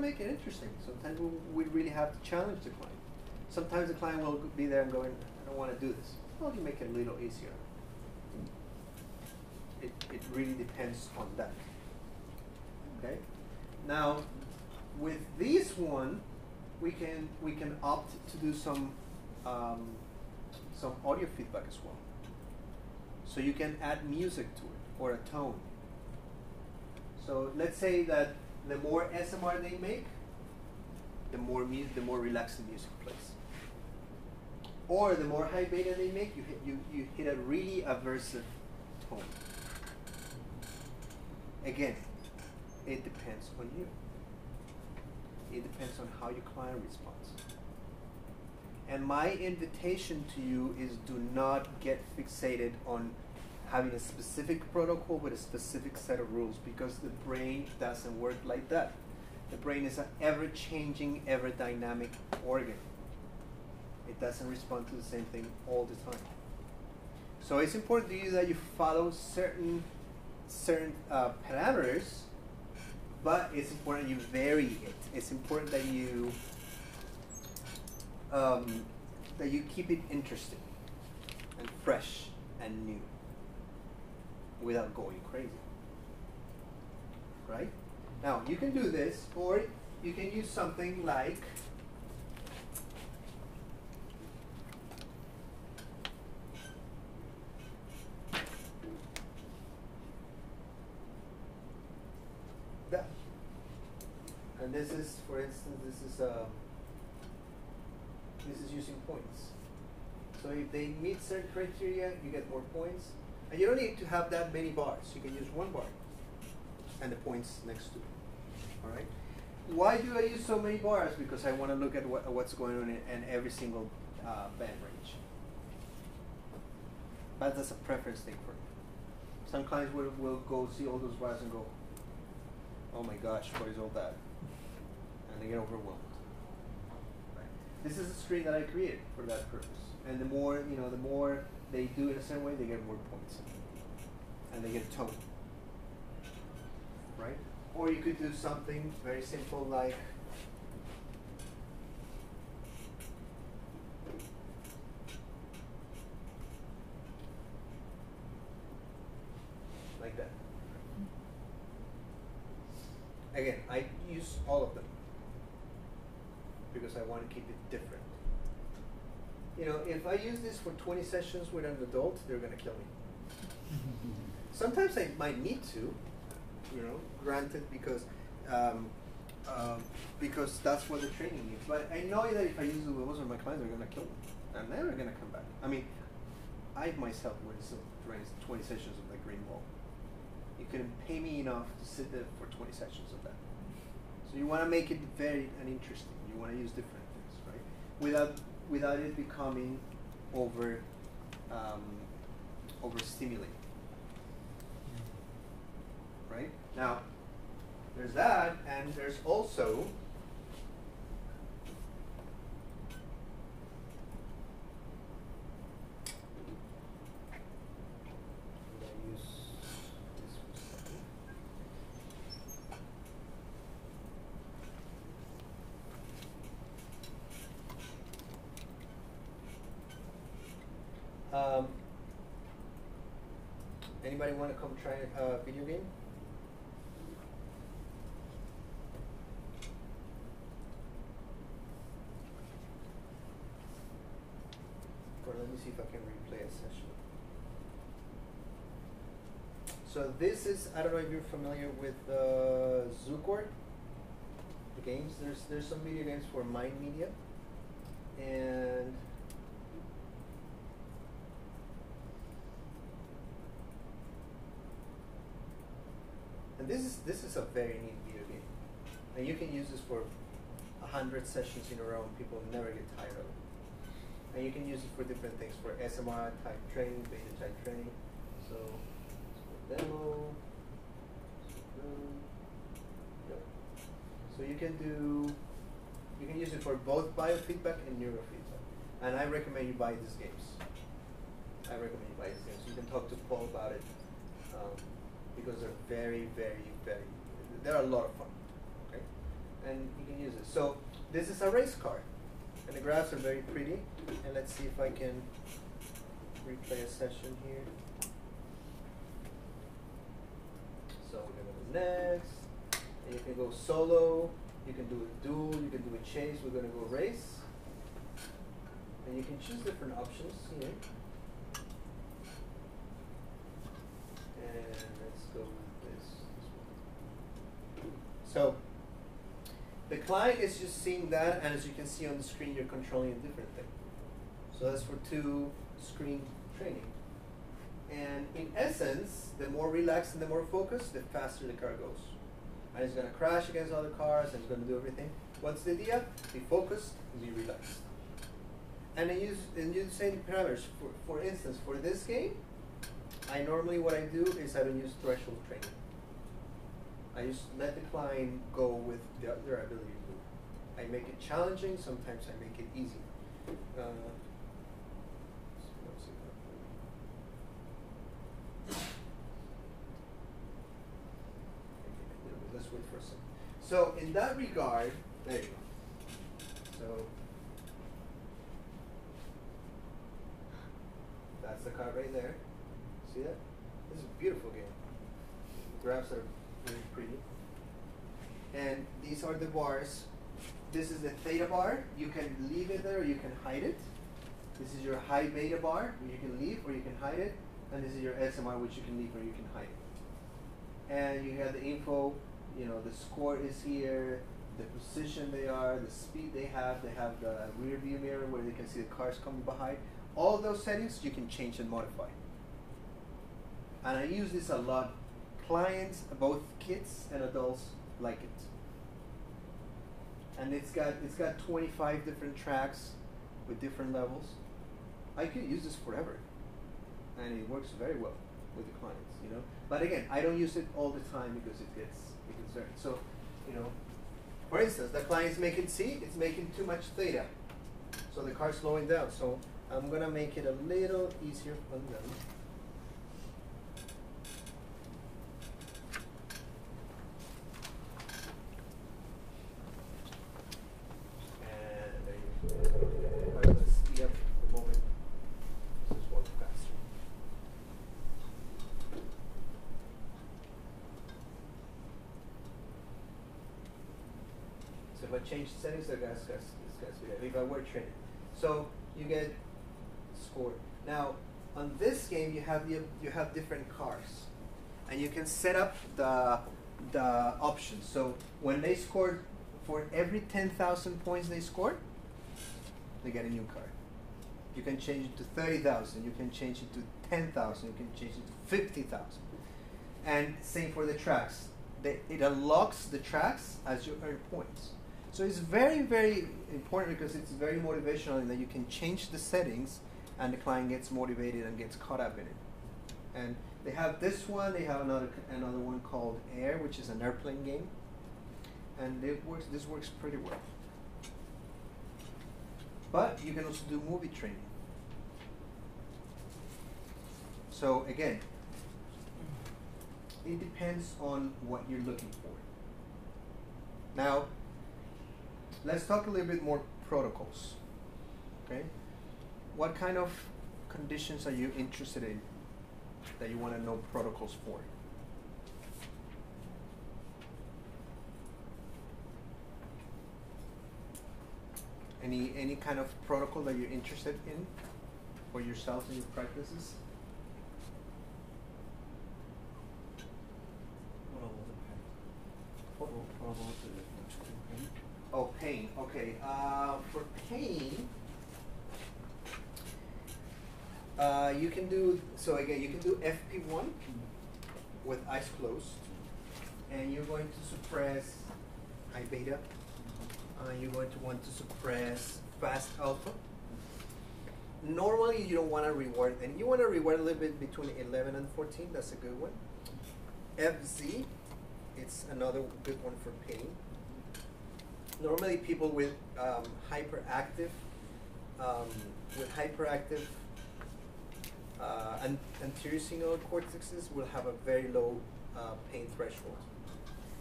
make it interesting. Sometimes we really have to challenge the client. Sometimes the client will be there and going, I don't want to do this. Well, you make it a little easier. It really depends on that. Okay. Now, with this one, we can opt to do some audio feedback as well. So you can add music to it or a tone. So let's say that the more SMR they make, the more relaxed the music plays. Or the more high beta they make, you hit a really aversive tone. Again, it depends on you. It depends on how your client responds. And my invitation to you is do not get fixated on having a specific protocol with a specific set of rules, because the brain doesn't work like that. The brain is an ever-changing, ever-dynamic organ. It doesn't respond to the same thing all the time. So it's important to you that you follow certain parameters, but it's important you vary it. It's important that you keep it interesting and fresh and new without going crazy. Right? Now, you can do this, or you can use something like that. And this is, for instance, this is using points. So if they meet certain criteria, you get more points. And you don't need to have that many bars. You can use one bar and the points next to it. All right. Why do I use so many bars? Because I want to look at what's going on in every single band range. But that's a preference thing for me. Some clients will go see all those bars and go, oh my gosh, what is all that? And they get overwhelmed. Right. This is a screen that I created for that purpose. And the more they do it a certain way, they get more points. And they get tone. Right? Or you could do something very simple like that. Again, I use all of them because I want to keep it different. You know, if I use this for 20 sessions with an adult, they're going to kill me. Sometimes I might need to, you know, granted, because that's what the training needs. But I know that if I use it with most of my clients, they're going to kill me. I'm never going to come back. I mean, I myself went through 20 sessions of the green ball. You couldn't pay me enough to sit there for 20 sessions of that. So you want to make it varied and interesting. You want to use different things, right? Without it becoming overstimulating. Right? Now, there's that, and there's also anybody want to come try a video game? Or let me see if I can replay a session. So this is, I don't know if you're familiar with Zoocord, the games. There's some video games for Mind Media, and this is a very neat video game, and you can use this for 100 sessions in a row, and people never get tired of it. And you can use it for different things, for SMR type training, beta type training. So it's for demo. So you can use it for both biofeedback and neurofeedback. And I recommend you buy these games. You can talk to Paul about it. Because they're very, very, very, they're a lot of fun. Okay? and you can use it. So this is a race car, and the graphs are very pretty. And let's see if I can replay a session here. So we're gonna go next, and you can go solo, you can do a duel, you can do a chase. We're gonna go race, and you can choose different options here. And let's go with this one. So the client is just seeing that, and as you can see on the screen, you're controlling a different thing. So that's for 2 screen training. And in essence, the more relaxed and the more focused, the faster the car goes. And it's going to crash against other cars, and it's going to do everything. What's the idea? Be focused and be relaxed. And then use the same parameters. For instance, for this game, what I do is I don't use threshold training. I just let the client go with their ability to move. I make it challenging, sometimes I make it easy. Let's wait for a second. So in that regard, there you go. So that's the card right there. See that? This is a beautiful game. The graphs are very pretty. And these are the bars. This is the theta bar. You can leave it there or you can hide it. This is your high beta bar, which you can leave or you can hide it. And this is your SMR, which you can leave or you can hide it. And you have the info, the score is here, the position they are, the speed they have the rear view mirror where they can see the cars coming behind. All of those settings you can change and modify. And I use this a lot. Clients, both kids and adults, like it. And it's got 25 different tracks with different levels. I could use this forever, and it works very well with the clients, But again, I don't use it all the time because it gets very. So, for instance, the client's making it's making too much theta, so the car's slowing down. So I'm gonna make it a little easier for them. If I change settings, if I were training. So you get scored. Now on this game you have different cars, and you can set up the options. So when they score, for every 10,000 points they score, they get a new car. You can change it to 30,000. You can change it to 10,000. You can change it to 50,000. And same for the tracks. It unlocks the tracks as you earn points. So it's very, very important because it's very motivational in that you can change the settings and the client gets motivated and gets caught up in it. And they have this one, they have another one called Air, which is an airplane game. And this works pretty well. But you can also do movie training. So again, it depends on what you're looking for. Now, let's talk a little bit more protocols. Okay? What kind of conditions are you interested in that you want to know protocols for? Any kind of protocol that you're interested in for yourself and your practices? Oh, pain. Okay. For pain, you can do, so again, you can do FP1 with eyes closed, and you're going to suppress high beta. You're going to want to suppress fast alpha. Normally, you don't want to reward, and you want to reward a little bit between 11 and 14. That's a good one. FZ, it's another good one for pain. Normally, people with hyperactive anterior cingulate cortexes will have a very low pain threshold.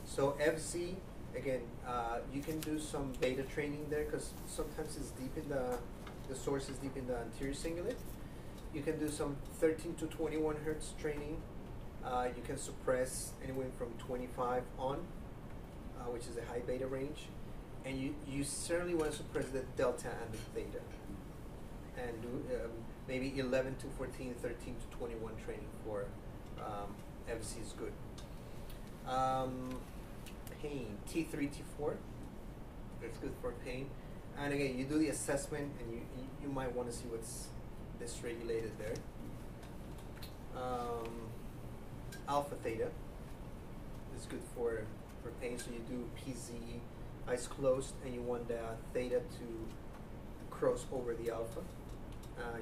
So FZ Again, you can do some beta training there because sometimes it's deep in the source is deep in the anterior cingulate. You can do some 13 to 21 hertz training. You can suppress anywhere from 25 on, which is the high beta range. And you certainly want to suppress the delta and the theta. And do maybe 11 to 14, 13 to 21 training for FC is good. Pain, T3, T4, it's good for pain. And again, you do the assessment and you might want to see what's dysregulated there. Alpha theta is good for pain, so you do PZ, eyes closed, and you want the theta to cross over the alpha.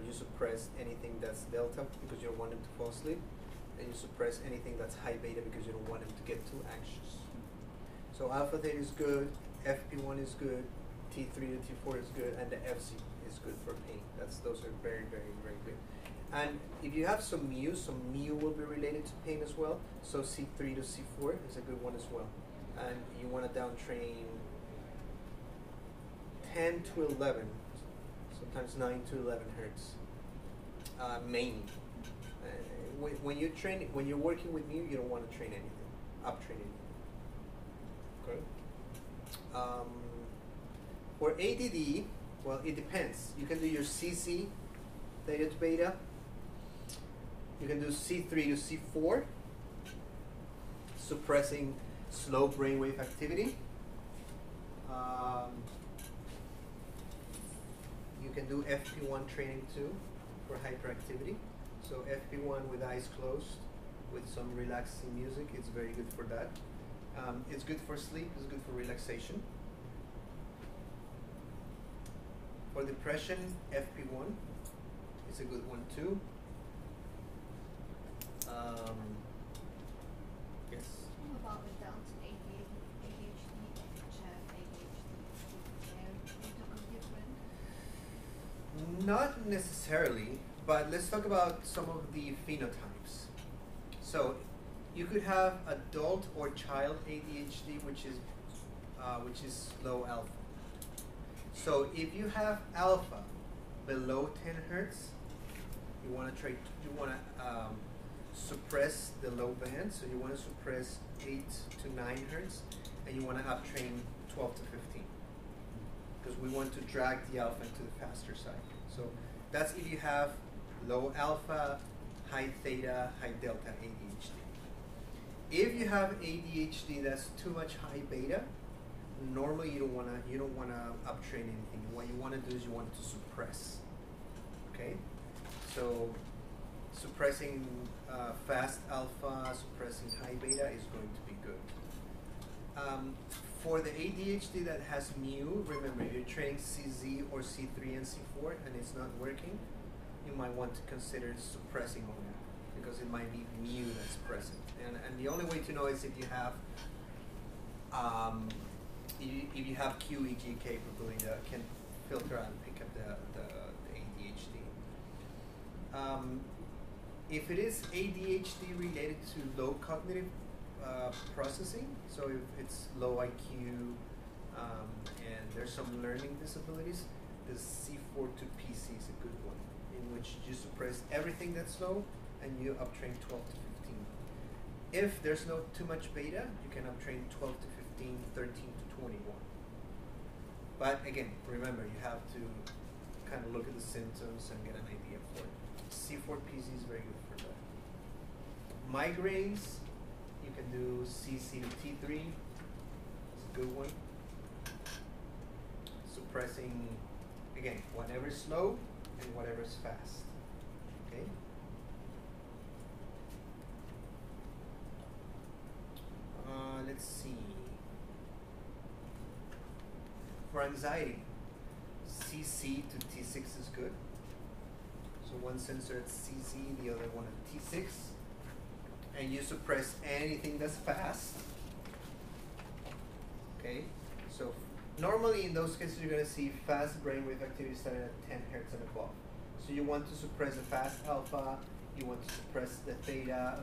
You suppress anything that's delta because you don't want them to fall asleep, and you suppress anything that's high beta because you don't want them to get too anxious. So alpha theta is good, FP1 is good, T3 to T4 is good, and the FC is good for pain. Those are very, very, very good. And if you have some mu will be related to pain as well. So C3 to C4 is a good one as well. And you want to down train 10 to 11, sometimes 9 to 11 hertz, mainly. When you're working with mu, you don't want to train anything, up train anything. Okay. For ADD, well, it depends. You can do your CC, theta to beta. You can do C3 to C4, suppressing slow brainwave activity. You can do FP1 training too for hyperactivity. So FP1 with eyes closed, with some relaxing music, it's very good for that. It's good for sleep, it's good for relaxation. For depression, FP1 is a good one too. Yes? What about adults, ADHD, different? Not necessarily, but let's talk about some of the phenotypes. So you could have adult or child ADHD, which is low alpha. So if you have alpha below 10 hertz, you want to suppress the low band. So you want to suppress 8 to 9 hertz, and you want to uptrain 12 to 15, because we want to drag the alpha into the faster side. So that's if you have low alpha, high theta, high delta ADHD. If you have ADHD that's too much high beta, normally you don't wanna uptrain anything. What you want to do is you want to suppress. Okay, so suppressing fast alpha, suppressing high beta is going to be good. For the ADHD that has mu, remember, if you're training CZ or C3 and C4 and it's not working, you might want to consider suppressing on that, because it might be mu that's present. And the only way to know is if you have qEEG capability that can filter and pick up the ADHD. If it is ADHD related to low cognitive processing, so if it's low IQ and there's some learning disabilities, the C4 to PC is a good one, in which you suppress everything that's low and you uptrain 12 to 15. If there's no too much beta, you can uptrain 12 to 15, 13 to 21. But again, remember, you have to kind of look at the symptoms and get an idea for it. C4 PC is very good for that. Migraines, you can do CC to T3. It's a good one. Suppressing, again, whatever's slow and whatever's fast. Okay? Let's see. For anxiety, CC to T6 is good. So one sensor at CC, the other one at T6. And you suppress anything that's fast. Okay? So normally in those cases you're going to see fast brainwave activity starting at 10 hertz and above. So you want to suppress the fast alpha, you want to suppress the beta,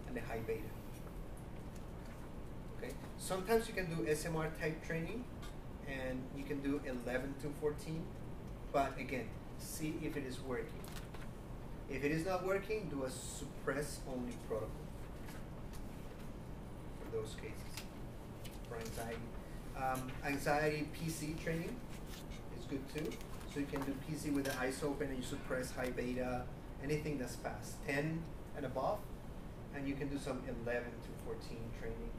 and the high beta. Okay. Sometimes you can do SMR type training, and you can do 11 to 14. But again, see if it is working. If it is not working, do a suppress only protocol for those cases. For anxiety, anxiety PC training is good too. So you can do PC with the eyes open and you suppress high beta, anything that's fast, 10 and above, and you can do some 11 to 14 training.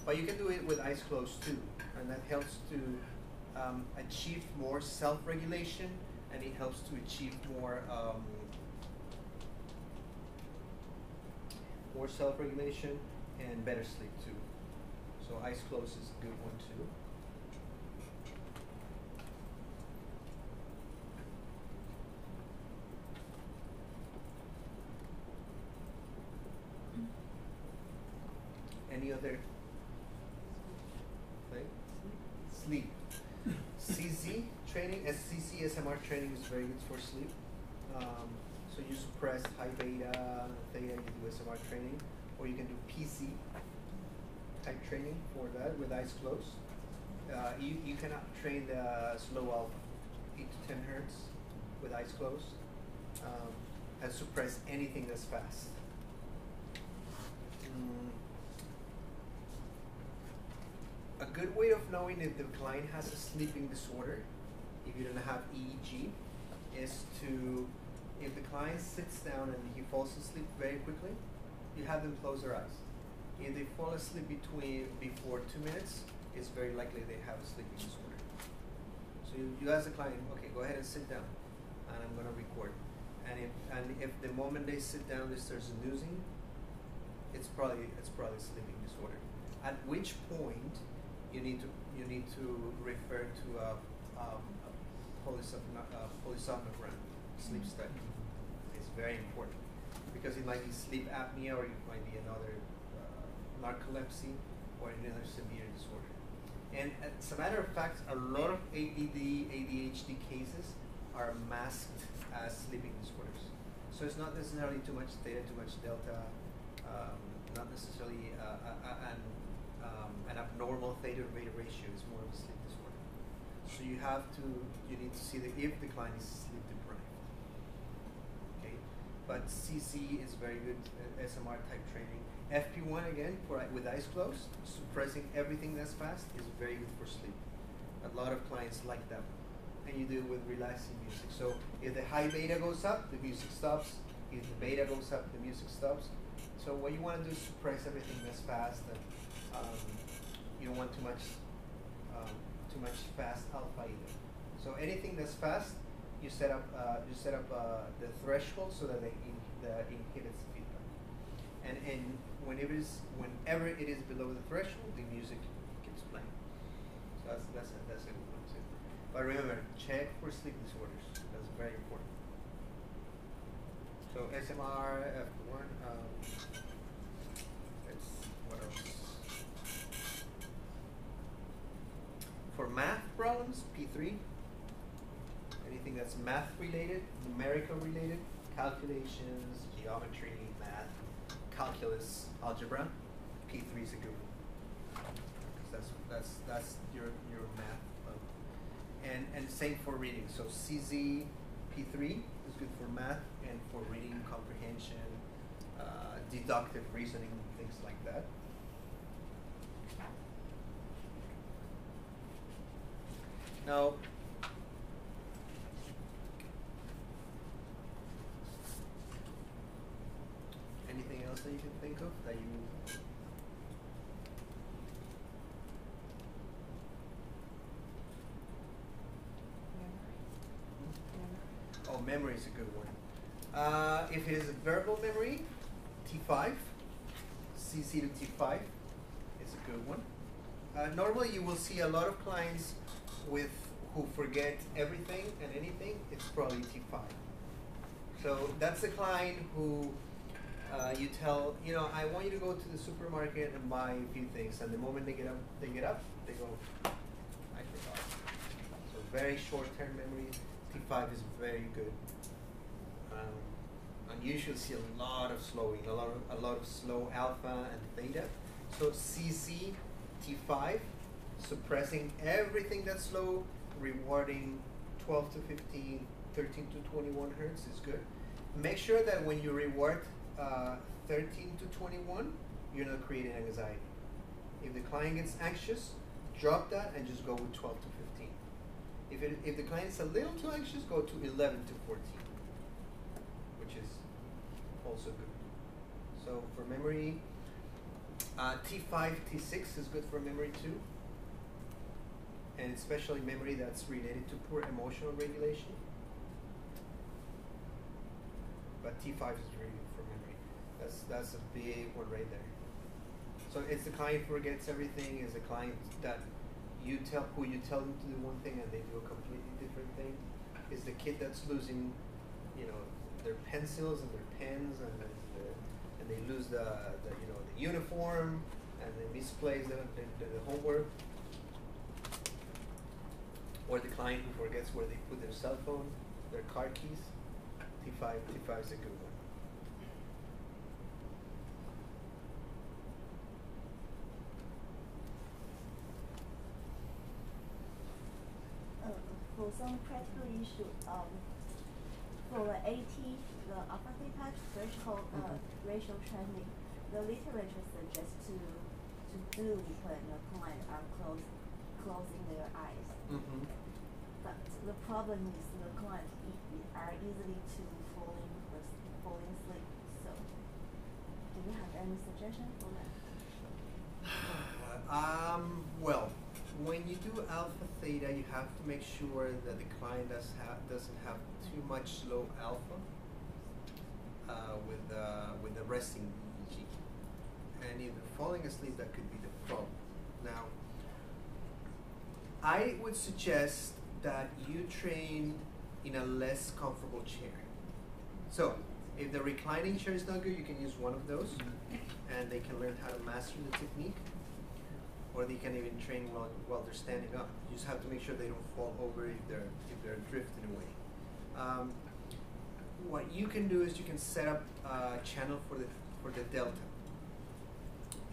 But you can do it with eyes closed too, and that helps to achieve more self-regulation, and it helps to achieve more self-regulation and better sleep too. So eyes closed is a good one too. Any other thing? Sleep. CZ training, SCC, SMR training is very good for sleep. So you suppress high beta, theta, you do SMR training, or you can do PC type training for that with eyes closed. You cannot train the slow alpha, 8 to 10 hertz with eyes closed, and suppress anything that's fast. A good way of knowing if the client has a sleeping disorder, if you don't have EEG, is to, if the client sits down and he falls asleep very quickly, you have them close their eyes. If they fall asleep before 2 minutes, it's very likely they have a sleeping disorder. So you ask the client, okay, go ahead and sit down, and I'm going to record. And if the moment they sit down, they start snoozing, it's probably a sleeping disorder. At which point you need to refer to a polysomnogram sleep study. It's very important because it might be sleep apnea, or it might be another narcolepsy, or another severe disorder. And as a matter of fact, a lot of ADD, ADHD cases are masked as sleeping disorders. So it's not necessarily too much theta, too much delta, not necessarily an abnormal theta to beta ratio. It's more of a sleep disorder. So you need to see if the client is sleep deprived. Okay, but CC is very good SMR type training. FP1 again, with eyes closed, suppressing everything that's fast is very good for sleep. A lot of clients like that. And you do it with relaxing music. So if the high beta goes up, the music stops. If the beta goes up, the music stops. So what you want to do is suppress everything that's fast, and you don't want too much fast alpha either. So anything that's fast, you set up the threshold so that it inhibits feedback. And whenever it is below the threshold, the music keeps playing. So that's a good one too. But remember, check for sleep disorders. That's very important. So SMR, F1, what else? For math problems, P3. Anything that's math related, numerical related, calculations, geometry, math, calculus, algebra, P3 is a good one. That's your math level. And same for reading. So CZ, P3 is good for math and for reading comprehension, deductive reasoning, things like that. Now, anything else that you can think of that you? Oh, memory is a good one. If it is a verbal memory, T5, CC to T5 is a good one. Normally you will see a lot of clients who forget everything and anything. It's probably T5. So that's the client who you tell, I want you to go to the supermarket and buy a few things, and the moment they get up, they go, I forgot. So very short-term memory. T5 is very good. And you usually see a lot of slowing, a lot of slow alpha and theta, So CZ T5, suppressing everything that's slow, rewarding 12 to 15, 13 to 21 hertz is good. Make sure that when you reward 13 to 21, you're not creating anxiety. If the client gets anxious, drop that and just go with 12 to 15. If the client is a little too anxious, go to 11 to 14, which is also good. So for memory, T5, T6 is good for memory too, and especially memory that's related to poor emotional regulation. But T5 is really good for memory. That's a big one right there. So it's the client who forgets everything. It's the client that you tell them to do one thing and they do a completely different thing. It's the kid that's losing, their pencils and their pens, and they lose the uniform, and they misplace the homework. Or the client who forgets where they put their cell phone, their car keys. T5 is a good one. For some practical issue, for the AT, the alpha theta threshold ratio training, the literature suggests to do when the client are closing their eyes. Mm-hmm. But the problem is the client are easily to falling asleep. So, do you have any suggestion for that? Well, when you do alpha theta, you have to make sure that the client doesn't have too much slow alpha with the resting EEG. And if they're falling asleep, that could be the problem. Now, I would suggest that you train in a less comfortable chair. So, if the reclining chair is not good, you can use one of those, and they can learn how to master the technique. Or they can even train while they're standing up. You just have to make sure they don't fall over if they're drifting away. What you can do is you can set up a channel for the delta.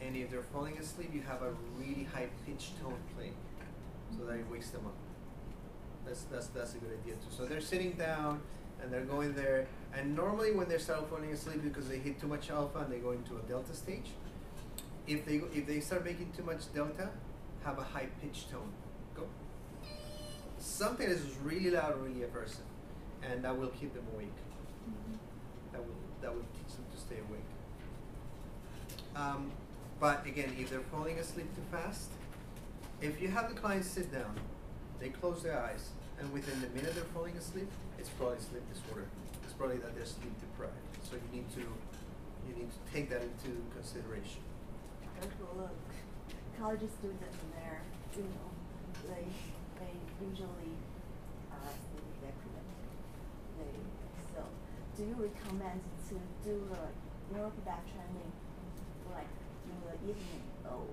And if they're falling asleep, you have a really high pitched tone playing, so that it wakes them up. That's a good idea too. So they're sitting down and they're going there. And normally when they start falling asleep because they hit too much alpha and they go into a delta stage. If they start making too much delta, have a high pitched tone. Go. Something that is really loud or really aversive, and that will keep them awake. Mm-hmm. That will teach them to stay awake. But again, if they're falling asleep too fast, if you have the client sit down, they close their eyes, and within the minute they're falling asleep, it's probably sleep disorder. It's probably that they're sleep deprived. So you need to take that into consideration. Look, college students there, they usually are sleep deprived. So, do you recommend to do the neurofeedback training like in the evening or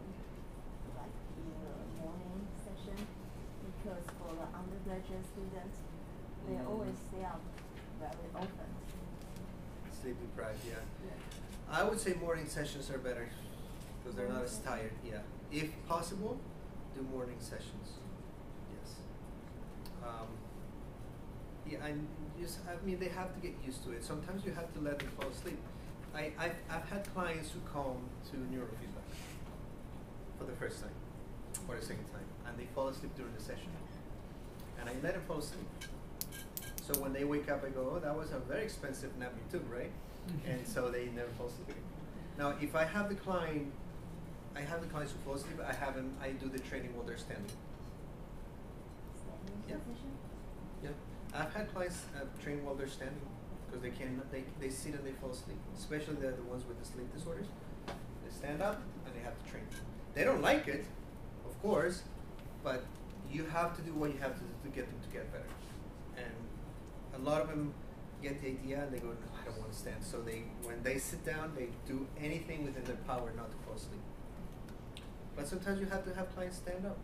like in the morning session? Because for the undergraduate students, they always stay up very often. Sleep deprived, yeah. I would say morning sessions are better. Because they're not as tired, yeah. If possible, do morning sessions. Yes. They have to get used to it. Sometimes you have to let them fall asleep. I've had clients who come to Neurofeedback for the first time or the second time, and they fall asleep during the session. And I let them fall asleep. So when they wake up, I go, oh, that was a very expensive nap you took, right? And so they never fall asleep. Now, if I have the clients who fall asleep. I do the training while they're standing. Standing position? Yeah. I've had clients train while they're standing because they sit and they fall asleep. Especially the ones with the sleep disorders. They stand up and they have to train. They don't like it, of course, but you have to do what you have to do to get them to get better. And a lot of them get the idea and they go, no, I don't want to stand. So when they sit down, they do anything within their power not to fall asleep. But sometimes you have to have clients stand up,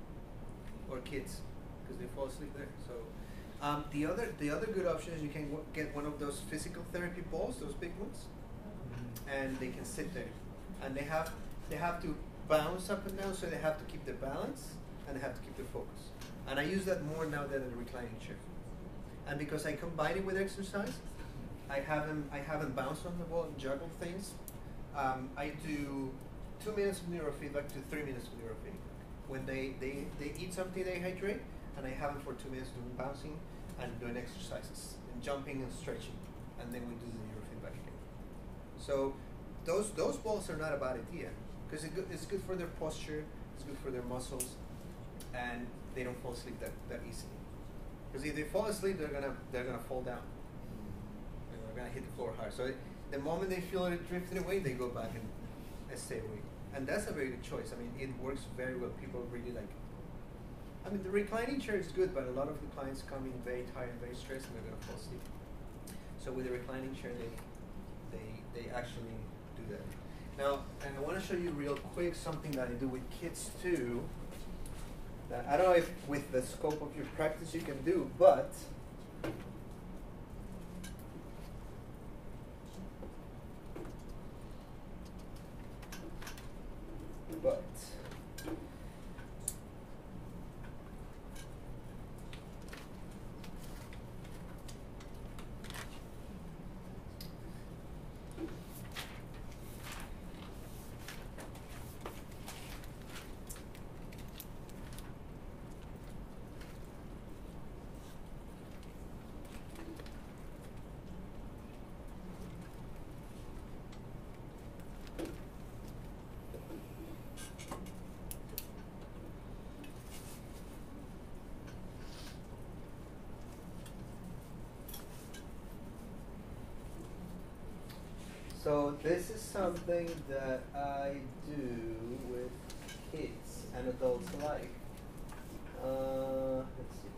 or kids, because they fall asleep there. So the other good option is you can get one of those physical therapy balls, those big ones, and they can sit there, and they have to bounce up and down, so they have to keep their balance and they have to keep their focus. And I use that more now than in the reclining chair. And because I combine it with exercise, I have them bounce on the wall and juggle things. I do 2 minutes of neurofeedback to 3 minutes of neurofeedback. When they eat something, they hydrate, and I have them for 2 minutes doing bouncing and doing exercises and jumping and stretching, and then we do the neurofeedback again. So those balls are not a bad idea because it's good for their posture, it's good for their muscles, and they don't fall asleep that easily. Because if they fall asleep, they're gonna fall down. And they're gonna hit the floor hard. So the moment they feel it drifting away, they go back and stay away. And that's a very good choice. I mean, it works very well. People really like it. I mean, the reclining chair is good, but a lot of the clients come in very tired and very stressed, and they're gonna fall asleep. So with the reclining chair, they actually do that. Now, and I want to show you real quick something that I do with kids too. That I don't know if with the scope of your practice you can do, but so this is something that I do with kids and adults alike. Let's see.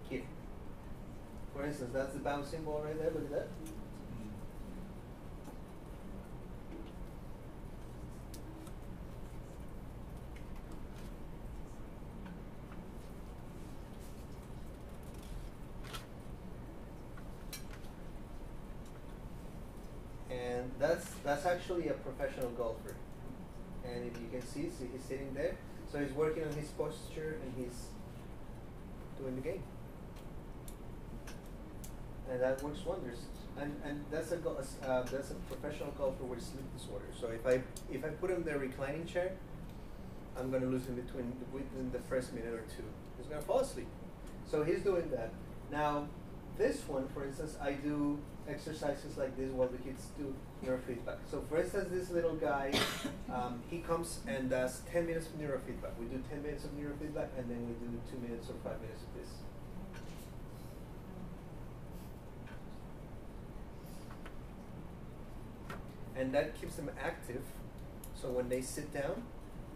Here. For instance, that's the bouncing ball right there. Look at that. And that's actually a professional golfer. And if you can see he's sitting there. So he's working on his posture and he's doing the game. And that works wonders. And that's a professional golfer with sleep disorder. So if I put him in the reclining chair, I'm going to lose him within the first minute or two. He's going to fall asleep. So he's doing that. Now, this one, for instance, I do exercises like this while the kids do neurofeedback. So for instance, this little guy, he comes and does 10 minutes of neurofeedback. We do 10 minutes of neurofeedback, and then we do 2 minutes or 5 minutes of this. And that keeps them active, so when they sit down,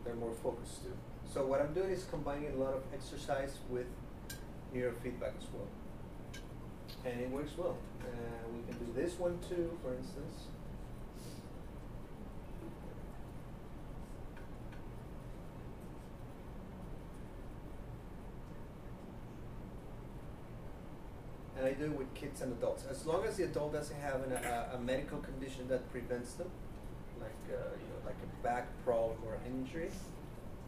they're more focused too. So what I'm doing is combining a lot of exercise with neurofeedback as well. And it works well. We can do this one too, for instance. And I do it with kids and adults. As long as the adult doesn't have a medical condition that prevents them, like like a back problem or an injury.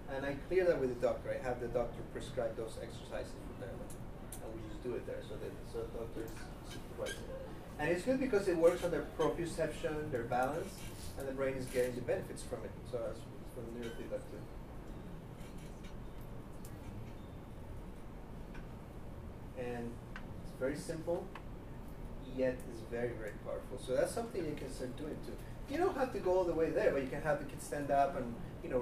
And I clear that with the doctor. I have the doctor prescribe those exercises for them. And we just do it there, so the doctor is supervising. And it's good because it works on their proprioception, their balance, and the brain is getting the benefits from it. So that's from neurofeedback too. And it's very simple, yet it's very, very powerful. So that's something you can start doing too. You don't have to go all the way there, but you can have the kids stand up and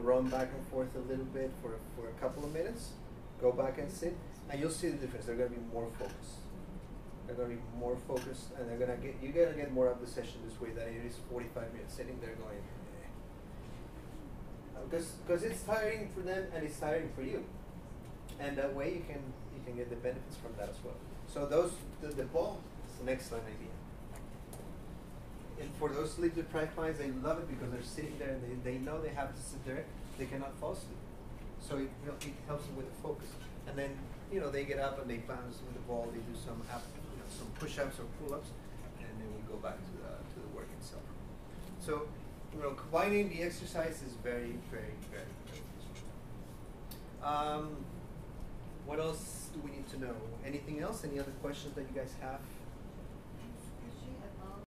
run back and forth a little bit for a couple of minutes, go back and sit, and you'll see the difference. They're going to be more focused. They're going to be more focused, and you're going to get more of the session this way than it is 45 minutes sitting there going, because it's tiring for them and it's tiring for you, and that way you can get the benefits from that as well. So the ball is an excellent idea. And for those sleep deprived clients, they love it because they're sitting there and they know they have to sit there. They cannot fall asleep. So it helps them with the focus. And then they get up and they bounce with the ball. They do some push-ups or pull-ups, and then we go back to the work itself. So you know, combining the exercise is very, very, very, very useful. What else do we need to know? Anything else? Any other questions that you guys have?